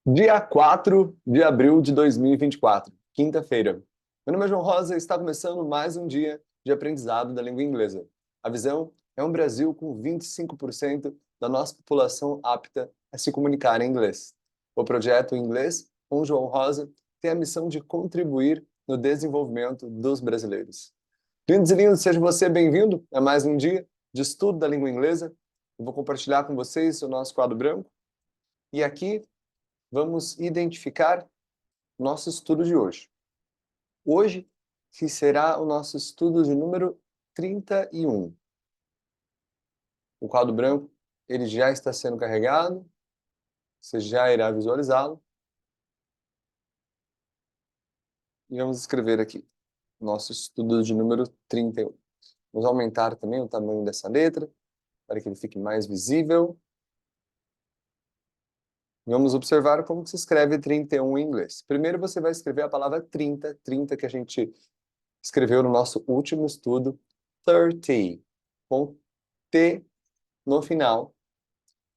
Dia 4 de abril de 2024, quinta-feira. Meu nome é João Rosa e está começando mais um dia de aprendizado da língua inglesa. A visão é um Brasil com 25% da nossa população apta a se comunicar em inglês. O projeto Inglês com João Rosa tem a missão de contribuir no desenvolvimento dos brasileiros. Lindos e lindos, seja você bem-vindo a mais um dia de estudo da língua inglesa. Eu vou compartilhar com vocês o nosso quadro branco e aqui vamos identificar nosso estudo de hoje. Hoje, que será o nosso estudo de número 31. O quadro branco, ele já está sendo carregado, você já irá visualizá-lo. E vamos escrever aqui, nosso estudo de número 31. Vamos aumentar também o tamanho dessa letra, para que ele fique mais visível. Vamos observar como se escreve 31 em inglês. Primeiro você vai escrever a palavra 30, 30 que a gente escreveu no nosso último estudo, 30, com T no final.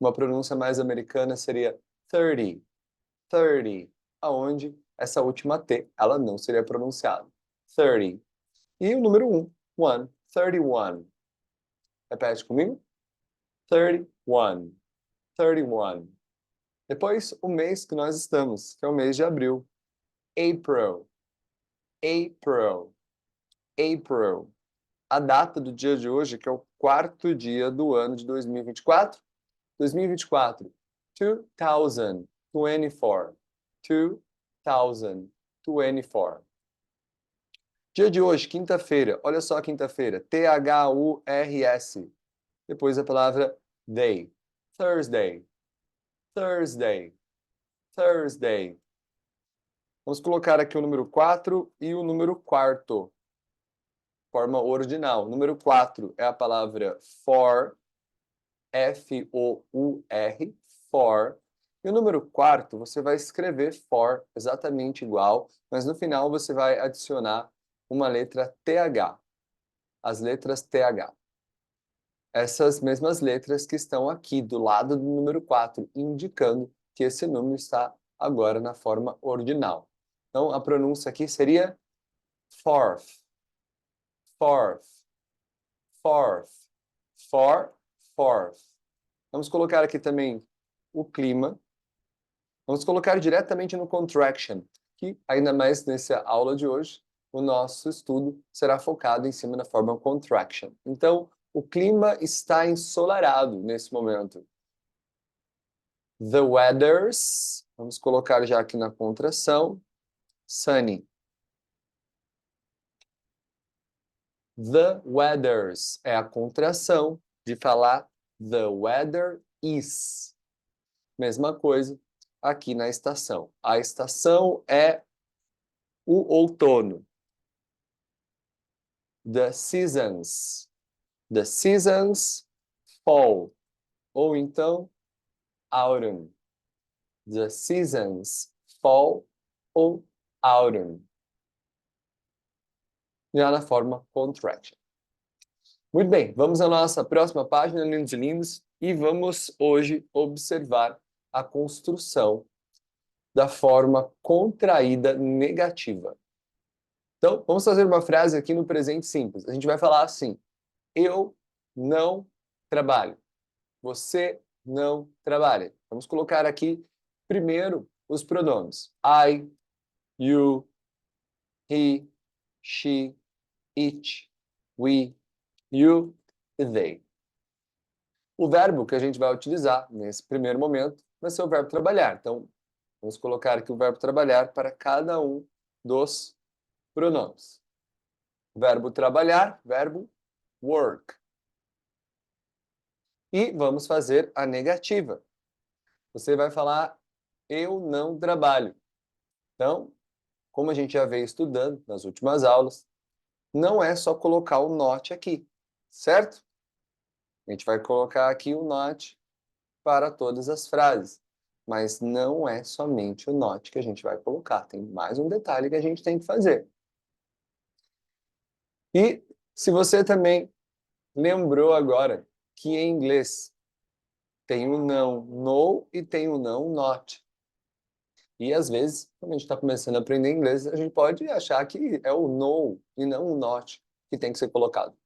Uma pronúncia mais americana seria 30, 30, aonde essa última T, ela não seria pronunciada. 30. E o número 1, 31. Repete comigo. 31, 31. Depois, o mês que nós estamos, que é o mês de abril. April, April, April. A data do dia de hoje, que é o quarto dia do ano de 2024. 2024, 2024, 2024. Dia de hoje, quinta-feira, olha só a quinta-feira, T-H-U-R-S. Depois a palavra day, Thursday, Thursday, Thursday. Vamos colocar aqui o número 4 e o número quarto. Forma ordinal. Número 4 é a palavra for, F-O-U-R, for. E o número quarto, você vai escrever for, exatamente igual, mas no final você vai adicionar uma letra TH. As letras TH. Essas mesmas letras que estão aqui do lado do número 4, indicando que esse número está agora na forma ordinal. Então, a pronúncia aqui seria fourth, fourth, fourth, fourth. Vamos colocar aqui também o clima. Vamos colocar diretamente no contraction, que ainda mais nessa aula de hoje, o nosso estudo será focado em cima da forma contraction. Então, o clima está ensolarado nesse momento. The weathers, vamos colocar já aqui na contração, sunny. The weathers é a contração de falar the weather is. Mesma coisa aqui na estação. A estação é o outono. The seasons. The seasons, fall. Ou então, autumn. The seasons, fall ou autumn. Já na forma contraction. Muito bem, vamos à nossa próxima página, lindos e lindos, e vamos hoje observar a construção da forma contraída negativa. Então, vamos fazer uma frase aqui no presente simples. A gente vai falar assim: eu não trabalho. Você não trabalha. Vamos colocar aqui primeiro os pronomes. I, you, he, she, it, we, you e they. O verbo que a gente vai utilizar nesse primeiro momento vai ser o verbo trabalhar. Então, vamos colocar aqui o verbo trabalhar para cada um dos pronomes. Verbo trabalhar, verbo work. E vamos fazer a negativa. Você vai falar, eu não trabalho. Então, como a gente já veio estudando nas últimas aulas, não é só colocar o not aqui, certo? A gente vai colocar aqui o not para todas as frases. Mas não é somente o not que a gente vai colocar. Tem mais um detalhe que a gente tem que fazer. E se você também lembrou agora que em inglês tem o não no e tem o não not. E, às vezes, quando a gente está começando a aprender inglês, a gente pode achar que é o no e não o not que tem que ser colocado.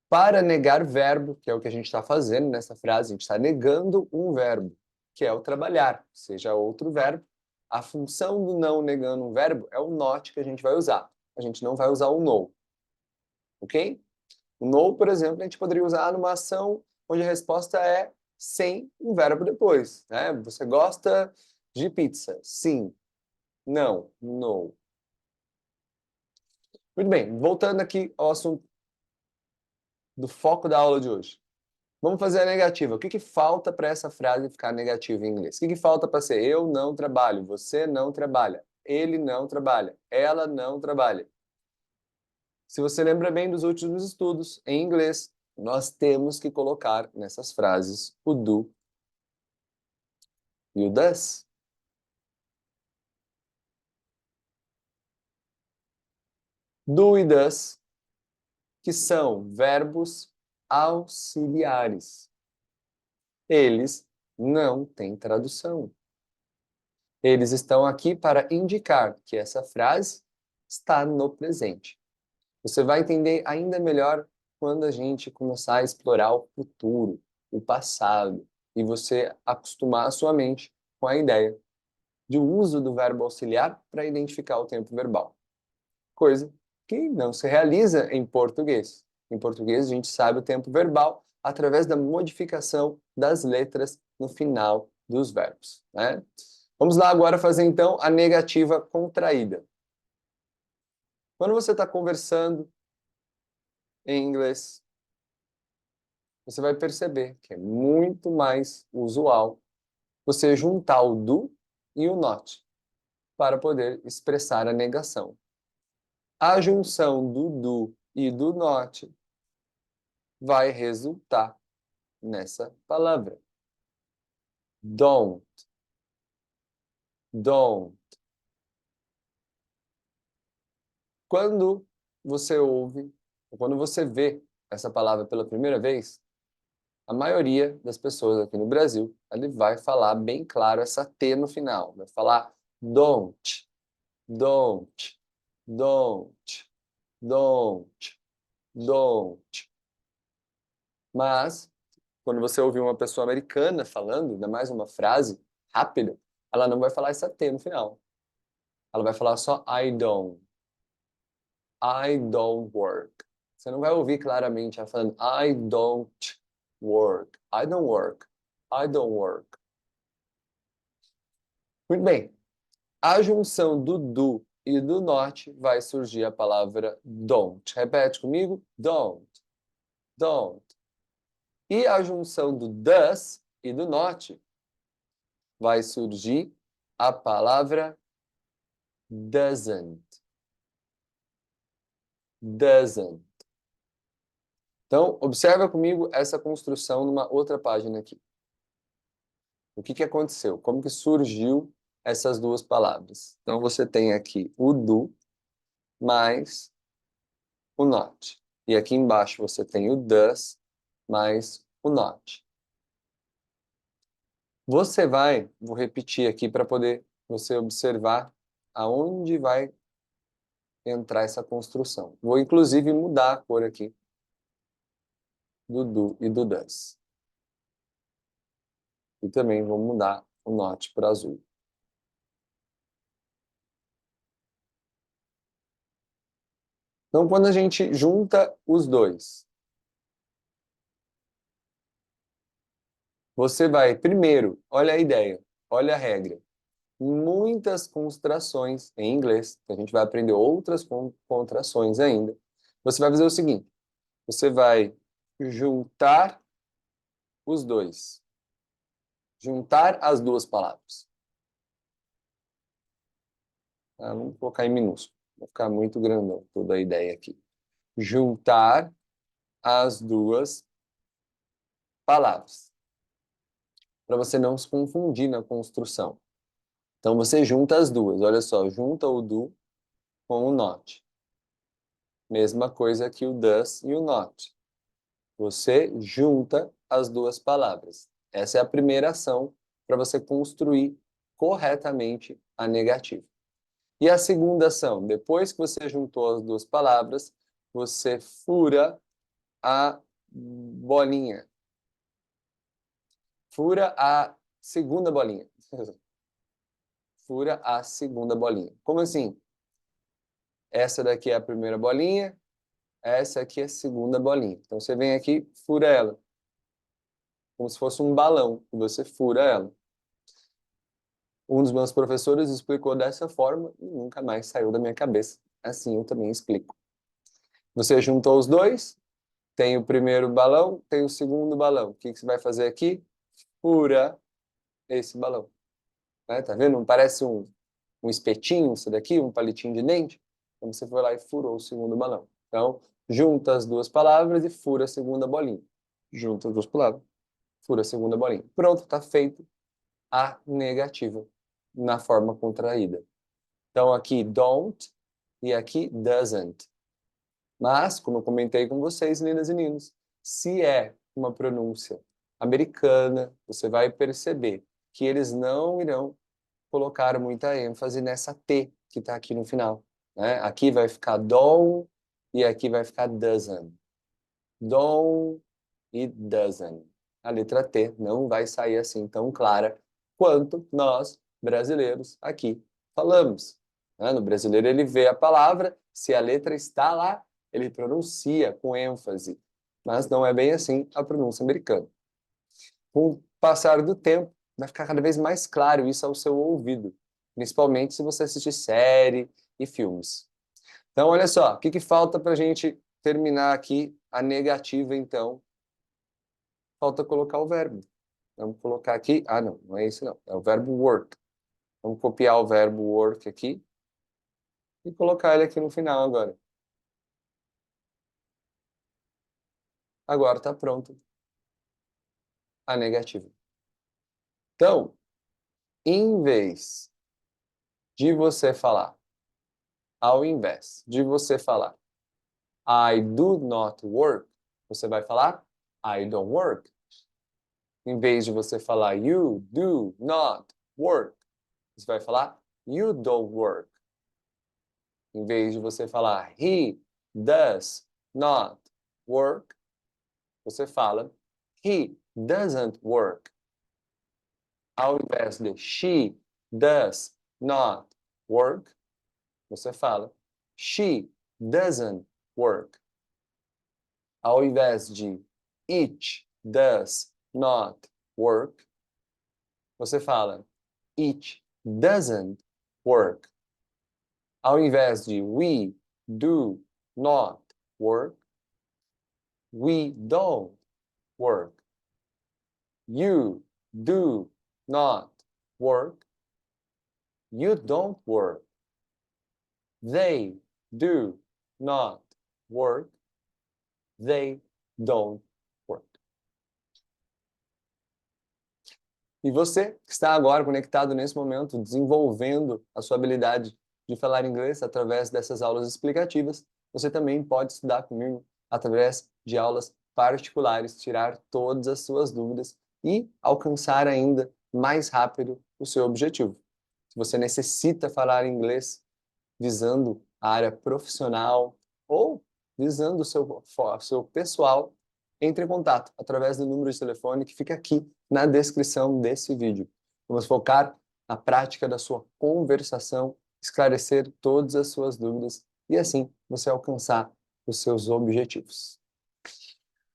Para negar verbo, que é o que a gente está fazendo nessa frase, a gente está negando um verbo, que é o trabalhar, seja outro verbo. A função do não negando um verbo é o not que a gente vai usar. A gente não vai usar o no. Ok? O no, por exemplo, a gente poderia usar numa ação onde a resposta é sem um verbo depois. Né? Você gosta de pizza? Sim. Não. No. Muito bem, voltando aqui ao assunto do foco da aula de hoje. Vamos fazer a negativa. O que que falta para essa frase ficar negativa em inglês? O que que falta para ser eu não trabalho, você não trabalha, ele não trabalha, ela não trabalha? Se você lembra bem dos últimos estudos em inglês, nós temos que colocar nessas frases o do e o does. Do e does, que são verbos auxiliares. Eles não têm tradução. Eles estão aqui para indicar que essa frase está no presente. Você vai entender ainda melhor quando a gente começar a explorar o futuro, o passado, e você acostumar a sua mente com a ideia de uso do verbo auxiliar para identificar o tempo verbal. Coisa que não se realiza em português. Em português, a gente sabe o tempo verbal através da modificação das letras no final dos verbos, né? Vamos lá agora fazer, então, a negativa contraída. Quando você está conversando em inglês, você vai perceber que é muito mais usual você juntar o do e o not para poder expressar a negação. A junção do do e do not vai resultar nessa palavra. Don't. Don't. Quando você ouve, ou quando você vê essa palavra pela primeira vez, a maioria das pessoas aqui no Brasil, ele vai falar bem claro essa T no final. Vai falar don't, don't, don't, don't, don't. Mas, quando você ouvir uma pessoa americana falando, ainda mais uma frase rápida, ela não vai falar essa T no final. Ela vai falar só I don't. I don't work. Você não vai ouvir claramente ela falando I don't work. I don't work. I don't work. Muito bem. A junção do do e do not vai surgir a palavra don't. Repete comigo. Don't. Don't. E a junção do does e do not vai surgir a palavra doesn't. Doesn't. Então, observa comigo essa construção numa outra página aqui. O que que aconteceu? Como que surgiu essas duas palavras? Então, você tem aqui o do mais o not. E aqui embaixo você tem o does mais o not. Você vai, vou repetir aqui para poder você observar aonde vai entrar essa construção. Vou inclusive mudar a cor aqui do do e do does. E também vou mudar o not para azul. Então, quando a gente junta os dois, você vai, primeiro, olha a ideia, olha a regra. Muitas contrações em inglês, a gente vai aprender outras contrações ainda. Você vai fazer o seguinte, você vai juntar os dois. Juntar as duas palavras. Vamos colocar em minúsculo, vai ficar muito grandão toda a ideia aqui. Juntar as duas palavras. Para você não se confundir na construção. Então, você junta as duas. Olha só, junta o do com o not. Mesma coisa que o does e o not. Você junta as duas palavras. Essa é a primeira ação para você construir corretamente a negativa. E a segunda ação, depois que você juntou as duas palavras, você fura a bolinha. Fura a segunda bolinha. Fura a segunda bolinha. Como assim? Essa daqui é a primeira bolinha, essa aqui é a segunda bolinha. Então você vem aqui, fura ela. Como se fosse um balão, e você fura ela. Um dos meus professores explicou dessa forma e nunca mais saiu da minha cabeça. Assim eu também explico. Você juntou os dois, tem o primeiro balão, tem o segundo balão. O que você vai fazer aqui? Fura esse balão. Né? Tá vendo? Não parece um espetinho, isso daqui, um palitinho de dente? Então você foi lá e furou o segundo balão. Então, junta as duas palavras e fura a segunda bolinha. Junta as duas palavras, fura a segunda bolinha. Pronto, está feito a negativa na forma contraída. Então, aqui don't e aqui doesn't. Mas, como eu comentei com vocês, meninas e meninos, se é uma pronúncia americana, você vai perceber que eles não irão colocar muita ênfase nessa T que está aqui no final. Né? Aqui vai ficar don't e aqui vai ficar doesn't. Don't e doesn't. A letra T não vai sair assim tão clara quanto nós, brasileiros, aqui falamos. Né? No brasileiro, ele vê a palavra, se a letra está lá, ele pronuncia com ênfase. Mas não é bem assim a pronúncia americana. Com o passar do tempo, vai ficar cada vez mais claro isso ao seu ouvido, principalmente se você assistir série e filmes. Então, olha só, o que falta para a gente terminar aqui a negativa, então? Falta colocar o verbo. Vamos colocar aqui, não é isso não, é o verbo work. Vamos copiar o verbo work aqui e colocar ele aqui no final agora. Agora está pronto a negativa. Então, em vez de você falar, ao invés de você falar I do not work, você vai falar I don't work. Em vez de você falar you do not work, você vai falar you don't work. Em vez de você falar he does not work, você fala he doesn't work. Ao invés de she does not work, você fala she doesn't work. Ao invés de it does not work, você fala it doesn't work. Ao invés de we do not work, we don't work. You do not work. You don't work. They do not work. They don't work. E você que está agora conectado nesse momento, desenvolvendo a sua habilidade de falar inglês através dessas aulas explicativas, você também pode estudar comigo através de aulas particulares, tirar todas as suas dúvidas e alcançar ainda mais rápido o seu objetivo. Se você necessita falar inglês visando a área profissional ou visando o seu pessoal, entre em contato através do número de telefone que fica aqui na descrição desse vídeo. Vamos focar na prática da sua conversação, esclarecer todas as suas dúvidas e assim você alcançar os seus objetivos.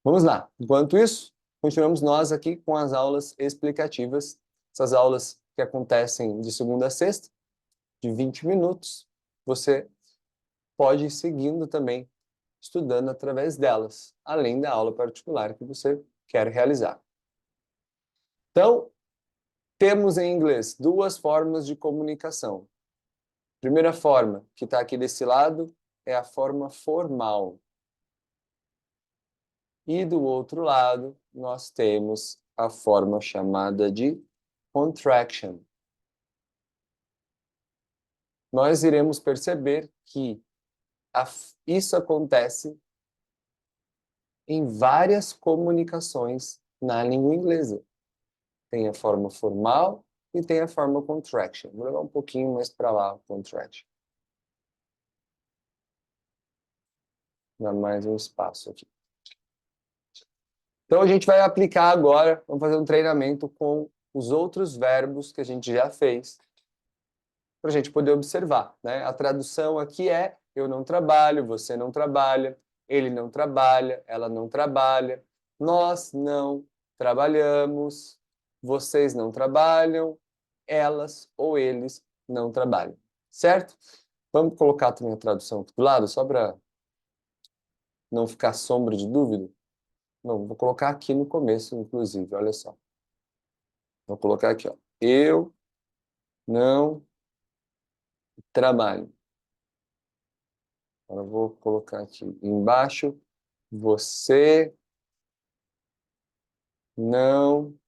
Vamos lá. Enquanto isso, continuamos nós aqui com as aulas explicativas, essas aulas que acontecem de segunda a sexta, de 20 minutos. Você pode ir seguindo também, estudando através delas, além da aula particular que você quer realizar. Então, temos em inglês duas formas de comunicação. Primeira forma, que está aqui desse lado, é a forma formal. E do outro lado, nós temos a forma chamada de contraction. Nós iremos perceber que isso acontece em várias comunicações na língua inglesa. Tem a forma formal, e tem a forma contraction. Vou levar um pouquinho mais para lá, contraction. Dá mais um espaço aqui. Então, a gente vai aplicar agora, vamos fazer um treinamento com os outros verbos que a gente já fez, para a gente poder observar, né? A tradução aqui é: eu não trabalho, você não trabalha, ele não trabalha, ela não trabalha, nós não trabalhamos, vocês não trabalham, elas ou eles não trabalham, certo? Vamos colocar também a tradução aqui do lado, só para não ficar sombra de dúvida? Não, vou colocar aqui no começo, inclusive, olha só. Vou colocar aqui, ó. Eu não trabalho. Agora eu vou colocar aqui embaixo. Você não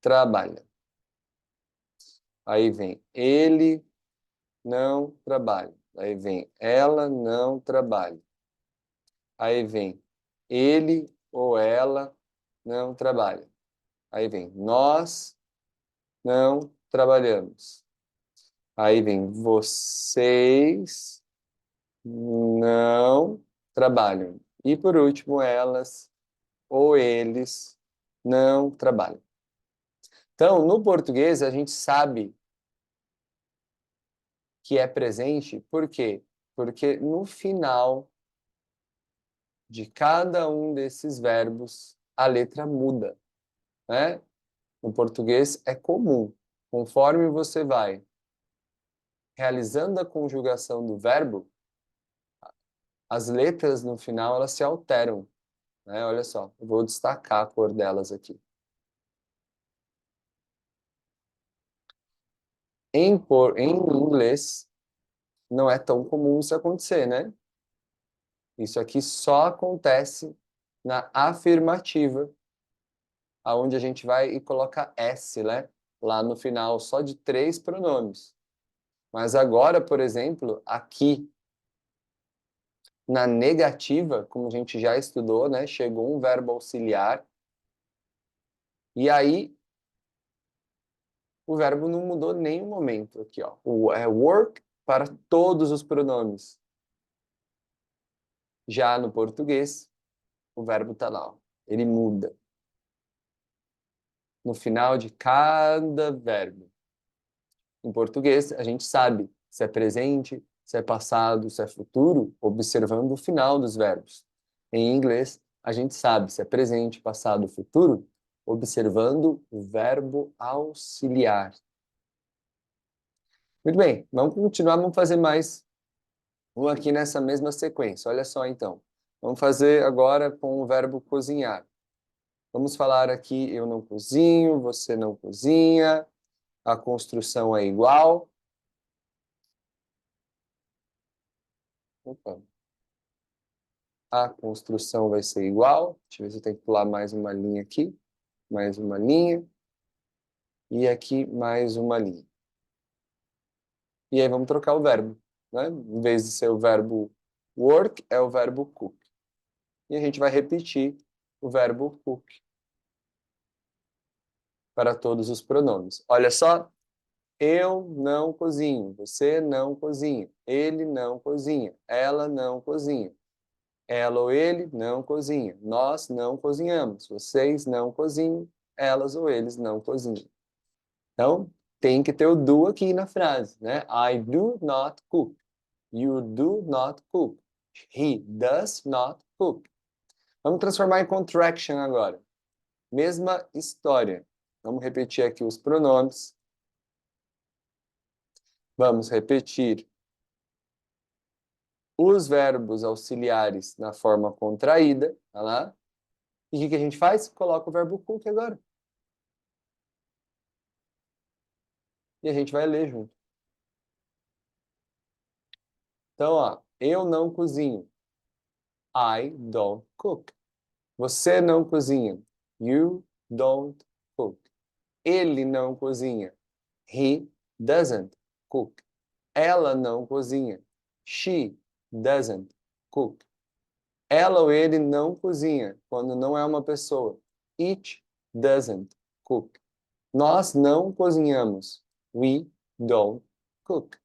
trabalha. Aí vem ele não trabalha. Aí vem ela não trabalha. Aí vem ele ou ela não trabalha. Aí vem nós não trabalhamos. Aí vem vocês não trabalham. E por último, elas ou eles não trabalham. Então, no português, a gente sabe que é presente, por quê? Porque no final de cada um desses verbos, a letra muda, né? No português é comum. Conforme você vai realizando a conjugação do verbo, as letras no final elas se alteram, né? Olha só, eu vou destacar a cor delas aqui. Em inglês, não é tão comum isso acontecer, né? Isso aqui só acontece na afirmativa, aonde a gente vai e coloca S, né? Lá no final, só de 3 pronomes. Mas agora, por exemplo, aqui na negativa, como a gente já estudou, né? Chegou um verbo auxiliar. E aí, o verbo não mudou em nenhum momento. Aqui, ó. O work para todos os pronomes. Já no português, o verbo está lá, ó. Ele muda no final de cada verbo. Em português, a gente sabe se é presente, se é passado, se é futuro, observando o final dos verbos. Em inglês, a gente sabe se é presente, passado, futuro, observando o verbo auxiliar. Muito bem, vamos continuar, vamos fazer mais um aqui nessa mesma sequência. Olha só, então. Vamos fazer agora com o verbo cozinhar. Vamos falar aqui: eu não cozinho, você não cozinha, a construção é igual. Opa. A construção vai ser igual. Deixa eu ver se eu tenho que pular mais uma linha aqui. Mais uma linha. E aqui mais uma linha. E aí vamos trocar o verbo, né? Em vez de ser o verbo work, é o verbo cook. E a gente vai repetir o verbo cook para todos os pronomes. Olha só. Eu não cozinho. Você não cozinha. Ele não cozinha. Ela não cozinha. Ela ou ele não cozinha. Nós não cozinhamos. Vocês não cozinham. Elas ou eles não cozinham. Então, tem que ter o do aqui na frase, né? I do not cook. You do not cook. He does not cook. Vamos transformar em contraction agora. Mesma história. Vamos repetir aqui os pronomes. Vamos repetir os verbos auxiliares na forma contraída. Tá lá? E o que a gente faz? Coloca o verbo cook agora. E a gente vai ler junto. Então, ó, eu não cozinho. I don't cook. Você não cozinha. You don't cook. Ele não cozinha. He doesn't cook. Ela não cozinha. She doesn't cook. Ela ou ele não cozinha quando não é uma pessoa. It doesn't cook. Nós não cozinhamos. We don't cook.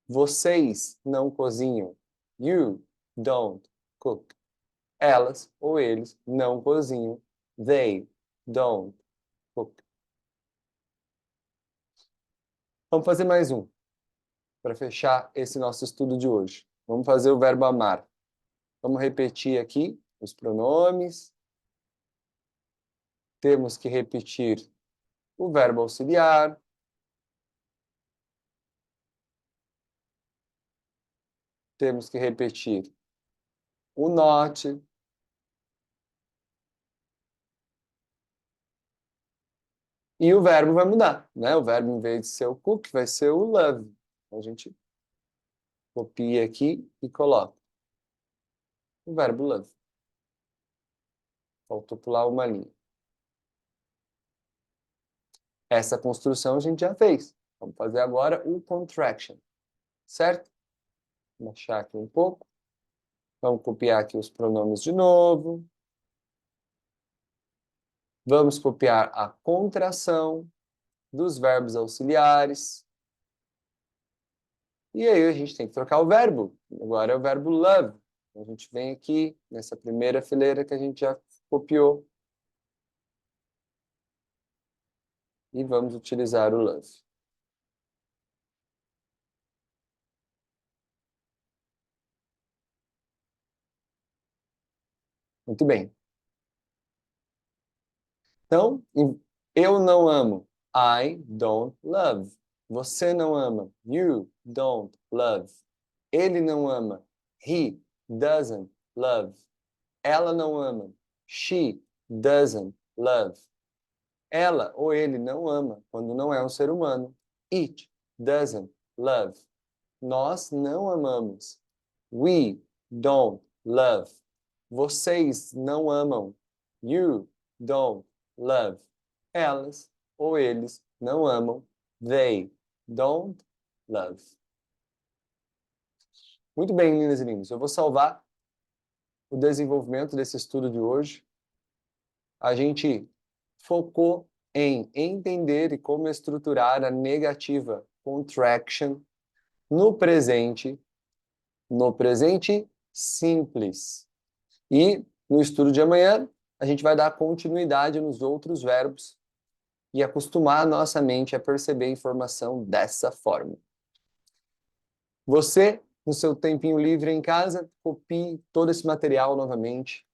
Vocês não cozinham. You don't cook. Elas ou eles não cozinham. They don't cook. Vamos fazer mais um, para fechar esse nosso estudo de hoje. Vamos fazer o verbo amar. Vamos repetir aqui os pronomes. Temos que repetir o verbo auxiliar. Temos que repetir o not. E o verbo vai mudar, né? O verbo, em vez de ser o cook, vai ser o love. A gente copia aqui e coloca o verbo love. Faltou pular uma linha. Essa construção a gente já fez. Vamos fazer agora o contraction, certo? Vou baixar aqui um pouco. Vamos copiar aqui os pronomes de novo. Vamos copiar a contração dos verbos auxiliares. E aí a gente tem que trocar o verbo. Agora é o verbo love. A gente vem aqui nessa primeira fileira que a gente já copiou. E vamos utilizar o love. Muito bem. Então, eu não amo. I don't love. Você não ama. You don't love. Ele não ama. He doesn't love. Ela não ama. She doesn't love. Ela ou ele não ama quando não é um ser humano. It doesn't love. Nós não amamos. We don't love. Vocês não amam. You don't love. Elas ou eles não amam. They don't love. Muito bem, lindas e lindos. Eu vou salvar o desenvolvimento desse estudo de hoje. A gente focou em entender e como estruturar a negativa contraction no presente simples. E no estudo de amanhã, a gente vai dar continuidade nos outros verbos e acostumar a nossa mente a perceber a informação dessa forma. Você, no seu tempinho livre em casa, copie todo esse material novamente.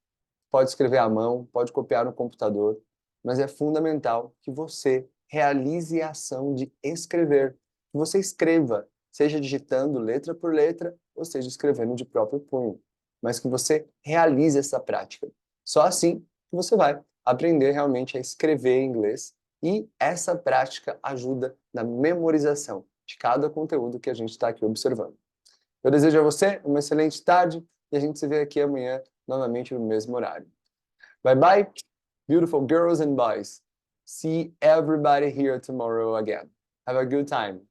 Pode escrever à mão, pode copiar no computador, mas é fundamental que você realize a ação de escrever. Que você escreva, seja digitando letra por letra, ou seja escrevendo de próprio punho. Mas que você realize essa prática. Só assim que você vai aprender realmente a escrever em inglês e essa prática ajuda na memorização de cada conteúdo que a gente está aqui observando. Eu desejo a você uma excelente tarde e a gente se vê aqui amanhã novamente no mesmo horário. Bye bye, beautiful girls and boys. See everybody here tomorrow again. Have a good time.